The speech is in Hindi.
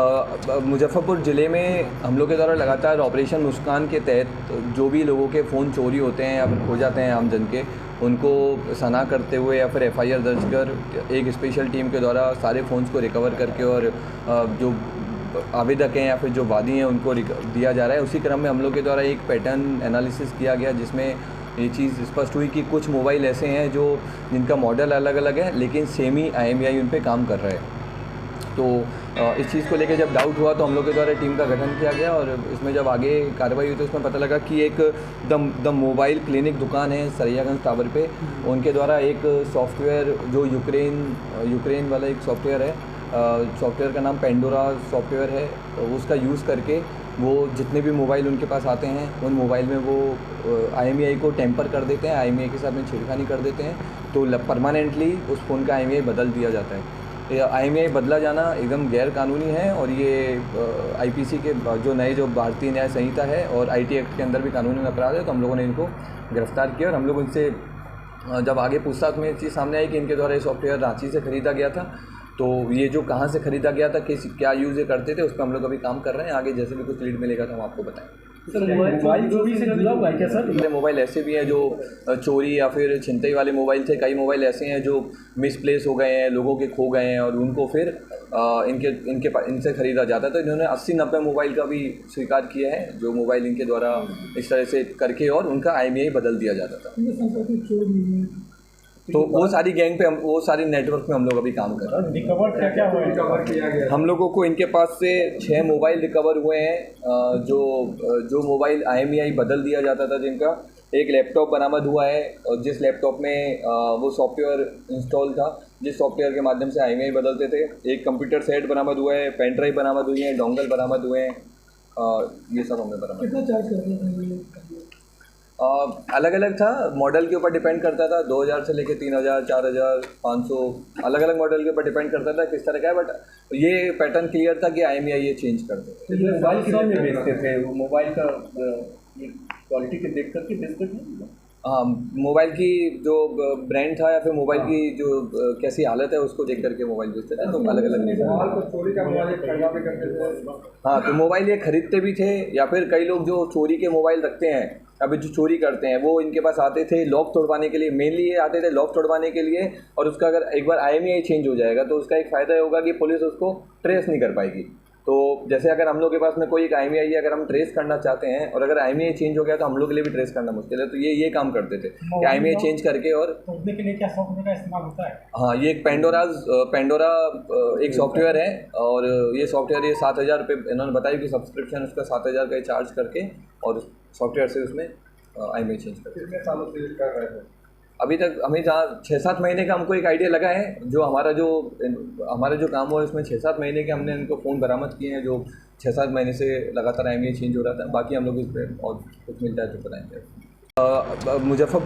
मुजफ्फरपुर ज़िले में हम लोग के द्वारा लगातार ऑपरेशन मुस्कान के तहत जो भी लोगों के फ़ोन चोरी होते हैं या फिर खो जाते हैं आमजन के, उनको सना करते हुए या फिर एफआईआर दर्ज कर एक स्पेशल टीम के द्वारा सारे फ़ोन्स को रिकवर करके और जो आवेदक हैं या फिर जो वादी हैं उनको दिया जा रहा है। उसी क्रम में हम लोग के द्वारा एक पैटर्न एनालिसिस किया गया जिसमें ये चीज़ स्पष्ट हुई कि कुछ मोबाइल ऐसे हैं जो जिनका मॉडल अलग अलग है लेकिन सेम ही IMEI उन पे काम कर रहा है। तो इस चीज़ को लेकर जब डाउट हुआ तो हम लोग के द्वारा टीम का गठन किया गया और इसमें जब आगे कार्रवाई हुई तो इसमें पता लगा कि एक द मोबाइल क्लिनिक दुकान है सरैयागंज टावर पे, उनके द्वारा एक सॉफ्टवेयर जो यूक्रेन वाला एक सॉफ्टवेयर है, सॉफ्टवेयर का नाम पेंडोरा सॉफ्टवेयर है, तो उसका यूज़ करके वो जितने भी मोबाइल उनके पास आते हैं उन मोबाइल में वो IMEI को टेम्पर कर देते हैं, IMEI के साथ में छेड़खानी कर देते हैं, तो परमानेंटली उस फ़ोन का IMEI बदल दिया जाता है। IMEI बदला जाना एकदम गैर कानूनी है और ये IPC के जो भारतीय न्याय संहिता है और IT एक्ट के अंदर भी कानूनी अपराध है। तो हम लोगों ने इनको गिरफ्तार किया और हम लोग उनसे जब आगे पूछताछ में चीज़ सामने आई कि इनके द्वारा ये सॉफ्टवेयर रांची से ख़रीदा गया था, तो ये जो कहाँ से ख़रीदा गया था, क्या यूज़ ये करते थे, उस पर हम लोग अभी काम कर रहे हैं। आगे जैसे भी कुछ लीड मिलेगा तो हम आपको बताएंगे। सर मोबाइल चोरी से जुड़ा हुआ है क्या सर? मोबाइल ऐसे भी हैं जो चोरी या फिर छिनतई वाले मोबाइल थे, कई मोबाइल ऐसे हैं जो मिसप्लेस हो गए हैं, लोगों के खो गए हैं और उनको फिर इनसे ख़रीदा जाता है। तो इन्होंने 80-90 मोबाइल का भी स्वीकार किया है जो मोबाइल इनके द्वारा इस तरह से करके और उनका IMEI बदल दिया जाता था। तो वो सारी गैंग पे वो सारी नेटवर्क में हम लोग अभी काम कर रहे हैं। रिकवर क्या रिकवर किया गया? हम लोगों को इनके पास से 6 मोबाइल रिकवर हुए हैं जो मोबाइल IMEI बदल दिया जाता था, जिनका एक लैपटॉप बरामद हुआ है और जिस लैपटॉप में वो सॉफ्टवेयर इंस्टॉल था जिस सॉफ्टवेयर के माध्यम से IMEI बदलते थे। एक कंप्यूटर सेट बरामद हुआ है, पेन ड्राइव बरामद हुई है, डोंगल बरामद हुए हैं, ये सब हमने बरामद। कितना चार्ज करते थे? अलग अलग था, मॉडल के ऊपर डिपेंड करता था, 2000 से लेके 3000, 4000, 500, अलग अलग मॉडल के ऊपर डिपेंड करता था किस तरह का है। बट ये पैटर्न क्लियर था कि IMEI ये चेंज करते थे। तो ये मोबाइल कितने में बेचते थे? वो मोबाइल का क्वालिटी के देख करके बेचते थे? हाँ, मोबाइल की जो ब्रांड था या फिर मोबाइल की जो कैसी हालत है उसको देख करके मोबाइल बेचते थे। तो अलग अलग नहीं चोरी का मोबाइल खरीदा भी करते थे। हाँ, तो मोबाइल ये खरीदते भी थे या फिर कई लोग जो चोरी के मोबाइल रखते हैं अभी जो चोरी करते हैं वो इनके पास आते थे लॉक तोड़वाने के लिए, मेनली ये आते थे लॉक तोड़वाने के लिए। और उसका अगर एक बार IMEI चेंज हो जाएगा तो उसका एक फ़ायदा होगा कि पुलिस उसको ट्रेस नहीं कर पाएगी। तो जैसे अगर हम लोग के पास में कोई एक IMEI है, अगर हम ट्रेस करना चाहते हैं और अगर IMEI चेंज हो गया तो हम लोग के लिए भी ट्रेस करना मुश्किल है। तो ये काम करते थे कि IMEI चेंज करके और तोड़ने के लिए क्या सॉफ्टवेयर का इस्तेमाल होता है? हाँ, ये एक पेंडोरा एक सॉफ्टवेयर है और ये सॉफ्टवेयर ये 7000 रुपये इन्होंने बताया कि सब्सक्रिप्शन उसका 7000 का चार्ज करके और सॉफ्टवेयर से उसमें IMEI चेंज करके। कितने सालों से यूज कर रहे थे? अभी तक हमें जहाँ 6-7 महीने का हमको एक आइडिया लगा है, जो हमारा जो काम हुआ है उसमें 6-7 महीने के हमने इनको फ़ोन बरामद किए हैं जो 6-7 महीने से लगातार IMEI चेंज हो रहा था। बाकी हम लोग इस पर और कुछ मिलता है तो बताएंगे। मुजफ्फरपुर